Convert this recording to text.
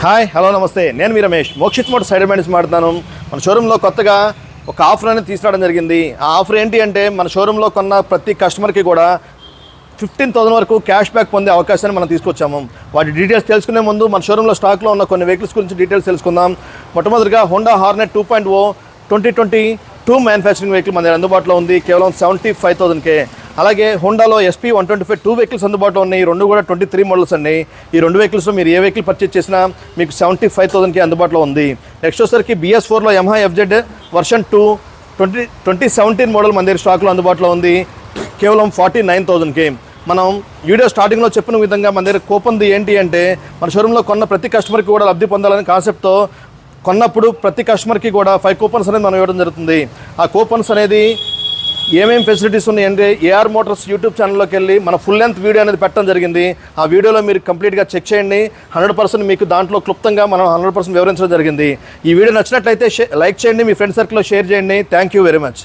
Hi hello నమస్తే, నేను మీ Ramesh Mokshith Motors Hyderabad నుంచి మాట్లాడుతున్నాను. మన షోరూంలో కొత్తగా ఒక ఆఫర్ అనేది తీసుకురావడం జరిగింది. ఆ ఆఫర్ ఏంటి అంటే, మన షోరూంలో కొన్న ప్రతి కస్టమర్కి కూడా 15,000 వరకు క్యాష్ బ్యాక్ పొందే అవకాశాన్ని మనం తీసుకొచ్చాము. వాటి డీటెయిల్స్ తెలుసుకునే ముందు మన షోరూంలో స్టాక్లో ఉన్న కొన్ని వెహికల్స్ గురించి డీటెయిల్స్ తెలుసుకుందాం. మొట్టమొదటిగా హోండా హార్నెట్ 2.0 2022 మ్యానుఫ్యాక్చరింగ్ వెహికల్ మన దగ్గర అందుబాటులో ఉంది, కేవలం 75,000కే. అలాగే హోండాలో SP 125 2 వెహికల్స్ అందుబాటులో ఉన్నాయి. ఈ రెండు కూడా 23 మోడల్స్ అండి. ఈ రెండు వెహికల్స్లో మీరు ఏ వెహికల్ పర్చేజ్ చేసినా మీకు 75,000కి అందుబాటులో ఉంది. నెక్స్ట్ వచ్చేసరికి BS4లో Yamaha FZ వర్షన్ 2 2017 మోడల్ మన దగ్గర స్టాక్లో అందుబాటులో ఉంది, కేవలం 49,000కి. మనం వీడియో స్టార్టింగ్లో చెప్పిన విధంగా మన దగ్గర కూపన్ది ఏంటి అంటే, మన షోరూంలో కొన్న ప్రతి కస్టమర్కి కూడా లబ్ధి పొందాలనే కాన్సెప్ట్తో కొన్నప్పుడు ప్రతి కస్టమర్కి కూడా 5 కూపన్స్ అనేది మనం ఇవ్వడం జరుగుతుంది. ఆ కూపన్స్ అనేది ఏమేమి ఫెసిలిటీస్ ఉన్నాయంటే, AR మోటార్స్ యూట్యూబ్ ఛానల్లోకి వెళ్ళి మన ఫుల్ లెంత్ వీడియో అనేది పెట్టడం జరిగింది. ఆ వీడియోలో మీరు కంప్లీట్గా చెక్ చేయండి. 100% మీకు దాంట్లో క్లుప్తంగా మనం 100% వివరించడం జరిగింది. ఈ వీడియో నచ్చినట్లయితే లైక్ చేయండి, మీ ఫ్రెండ్ సర్కిల్లో షేర్ చేయండి. Thank you very much.